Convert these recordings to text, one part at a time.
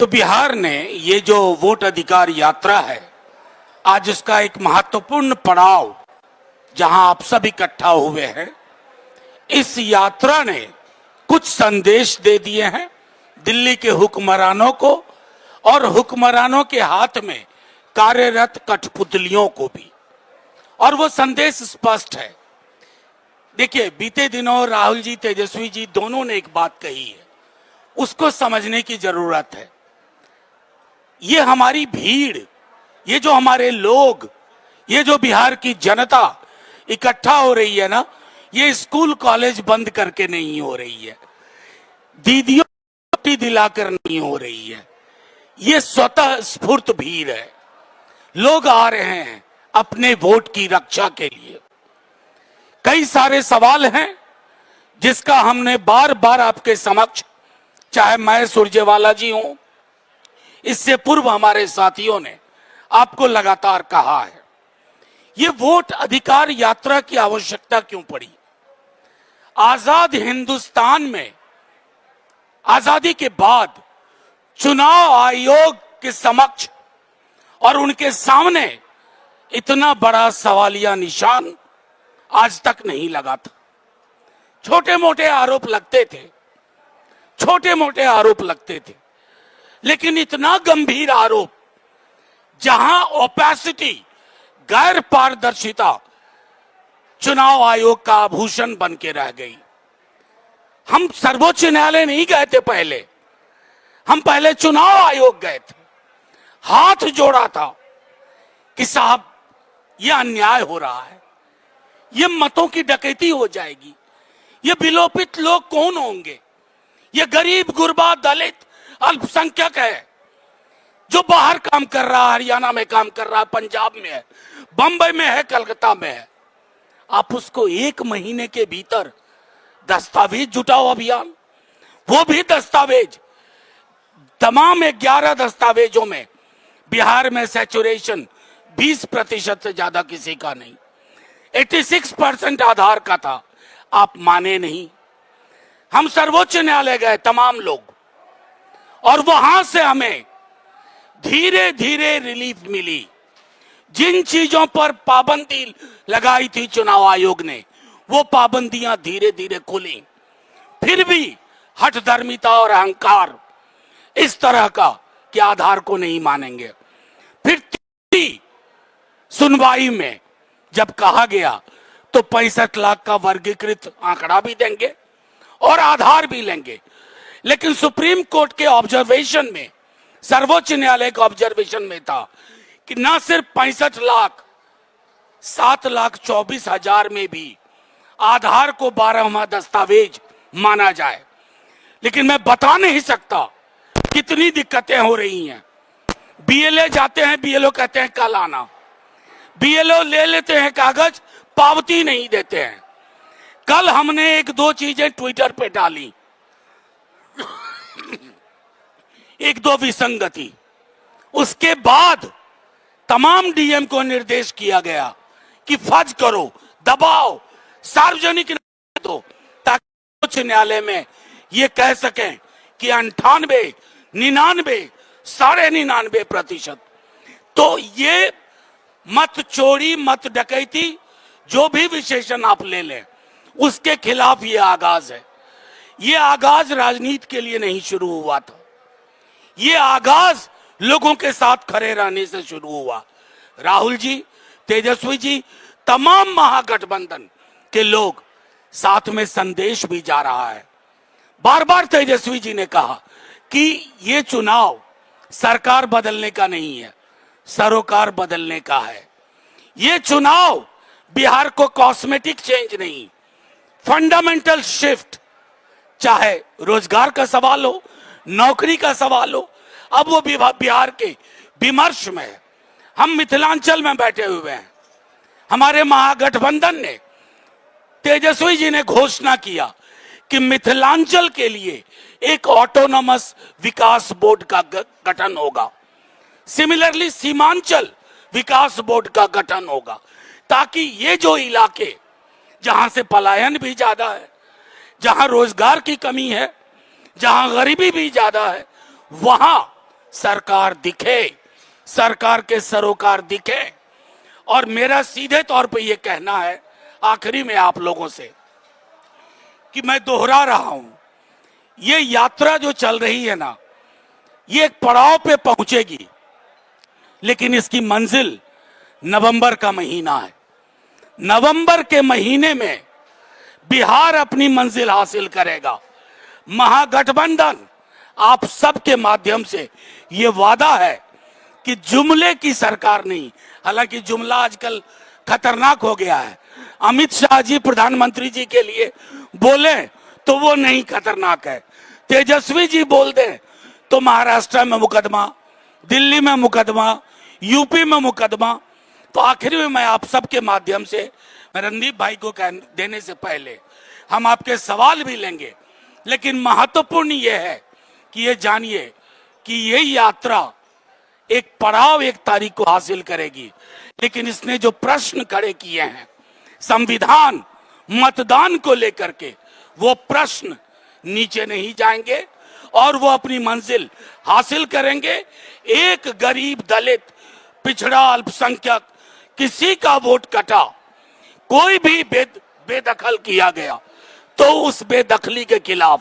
तो बिहार ने ये जो वोट अधिकार यात्रा है, आज उसका एक महत्वपूर्ण पड़ाव जहां आप सब इकट्ठा हुए हैं, इस यात्रा ने कुछ संदेश दे दिए हैं दिल्ली के हुक्मरानों को और हुक्मरानों के हाथ में कार्यरत कठपुतलियों को भी। और वो संदेश स्पष्ट है। देखिए, बीते दिनों राहुल जी, तेजस्वी जी दोनों ने एक बात कही है, उसको समझने की जरूरत है। ये हमारी भीड़, ये जो हमारे लोग, ये जो बिहार की जनता इकट्ठा हो रही है ना, ये स्कूल कॉलेज बंद करके नहीं हो रही है, दीदियों को छुट्टी दिलाकर नहीं हो रही है। ये स्वतः स्फूर्त भीड़ है। लोग आ रहे हैं अपने वोट की रक्षा के लिए। कई सारे सवाल हैं जिसका हमने बार बार आपके समक्ष, चाहे मैं सुरजेवाला जी हूं, इससे पूर्व हमारे साथियों ने आपको लगातार कहा है। ये वोट अधिकार यात्रा की आवश्यकता क्यों पड़ी? आजाद हिंदुस्तान में आजादी के बाद चुनाव आयोग के समक्ष और उनके सामने इतना बड़ा सवालिया निशान आज तक नहीं लगा था। छोटे मोटे आरोप लगते थे, छोटे मोटे आरोप लगते थे, लेकिन इतना गंभीर आरोप, जहां ओपेसिटी, गैर पारदर्शिता चुनाव आयोग का आभूषण बन के रह गई। हम सर्वोच्च न्यायालय नहीं गए थे पहले, हम पहले चुनाव आयोग गए थे, हाथ जोड़ा था कि साहब ये अन्याय हो रहा है, ये मतों की डकैती हो जाएगी, ये विलोपित लोग कौन होंगे? ये गरीब गुरबा दलित अल्पसंख्यक है जो बाहर काम कर रहा है, हरियाणा में काम कर रहा है, पंजाब में है, बंबई में है, कलकत्ता में है। आप उसको 1 महीने के भीतर दस्तावेज जुटाओ अभियान, वो भी दस्तावेज, तमाम 11 दस्तावेजों में बिहार में सैचुरेशन 20% से ज्यादा किसी का नहीं, 86% आधार का था। आप माने नहीं। हम सर्वोच्च न्यायालय गए तमाम लोग, और वहां से हमें धीरे धीरे रिलीफ मिली। जिन चीजों पर पाबंदी लगाई थी चुनाव आयोग ने, वो पाबंदियां धीरे धीरे खुली। फिर भी हठधर्मिता और अहंकार इस तरह का कि आधार को नहीं मानेंगे। फिर सुनवाई में जब कहा गया तो 65 लाख का वर्गीकृत आंकड़ा भी देंगे और आधार भी लेंगे। लेकिन सुप्रीम कोर्ट के ऑब्जर्वेशन में, सर्वोच्च न्यायालय के ऑब्जर्वेशन में था कि ना सिर्फ 65 लाख, 7,24,000 में भी आधार को 12वां दस्तावेज माना जाए। लेकिन मैं बता नहीं सकता कितनी दिक्कतें हो रही हैं। बीएलओ जाते हैं, बीएलओ कहते हैं कल आना, बीएलओ ले लेते हैं कागज, पावती नहीं देते हैं। कल हमने 1-2 चीजें ट्विटर पे डाली, 1-2 विसंगति, उसके बाद तमाम डीएम को निर्देश किया गया कि फर्ज करो, दबाओ, सार्वजनिक दो, ताकि उच्च न्यायालय में ये कह सकें कि 98, 99, 99.5%। तो ये मत चोरी, मत डकैती, जो भी विशेषण आप ले लें, उसके खिलाफ ये आगाज है। ये आगाज राजनीति के लिए नहीं शुरू हुआ था, ये आगाज लोगों के साथ खड़े रहने से शुरू हुआ। राहुल जी, तेजस्वी जी, तमाम महागठबंधन के लोग, साथ में संदेश भी जा रहा है। बार बार तेजस्वी जी ने कहा कि ये चुनाव सरकार बदलने का नहीं है, सरोकार बदलने का है। ये चुनाव बिहार को कॉस्मेटिक चेंज नहीं, फंडामेंटल शिफ्ट, चाहे रोजगार का सवाल हो, नौकरी का सवाल हो, अब वो बिहार के विमर्श में है। हम मिथिलांचल में बैठे हुए हैं, हमारे महागठबंधन ने, तेजस्वी जी ने घोषणा किया कि मिथिलांचल के लिए एक ऑटोनोमस विकास बोर्ड का गठन होगा। सिमिलरली सीमांचल विकास बोर्ड का गठन होगा, ताकि ये जो इलाके जहां से पलायन भी ज्यादा है, जहां रोजगार की कमी है, जहां गरीबी भी ज्यादा है, वहां सरकार दिखे, सरकार के सरोकार दिखे। और मेरा सीधे तौर पे ये कहना है आखिरी में आप लोगों से कि मैं दोहरा रहा हूं, ये यात्रा जो चल रही है ना, ये एक पड़ाव पे पहुंचेगी, लेकिन इसकी मंजिल नवंबर का महीना है। नवंबर के महीने में बिहार अपनी मंजिल हासिल करेगा। महागठबंधन आप सबके माध्यम से ये वादा है कि जुमले की सरकार नहीं, हालांकि जुमला आजकल खतरनाक हो गया है। अमित शाह जी प्रधानमंत्री जी के लिए बोले तो वो नहीं खतरनाक है, तेजस्वी जी बोल दें तो महाराष्ट्र में मुकदमा, दिल्ली में मुकदमा, यूपी में मुकदमा। तो आखिर में मैं आप सबके माध्यम से, मैं रणदीप भाई को देने से पहले हम आपके सवाल भी लेंगे, लेकिन महत्वपूर्ण यह है कि ये जानिए कि ये यात्रा एक पड़ाव, एक तारीख को हासिल करेगी, लेकिन इसने जो प्रश्न खड़े किए हैं संविधान, मतदान को लेकर के, वो प्रश्न नीचे नहीं जाएंगे और वो अपनी मंजिल हासिल करेंगे। एक गरीब, दलित, पिछड़ा, अल्पसंख्यक, किसी का वोट कटा, कोई भी बेदखल किया गया तो उस बेदखली के खिलाफ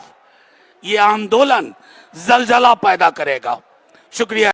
ये आंदोलन जलजला पैदा करेगा। शुक्रिया।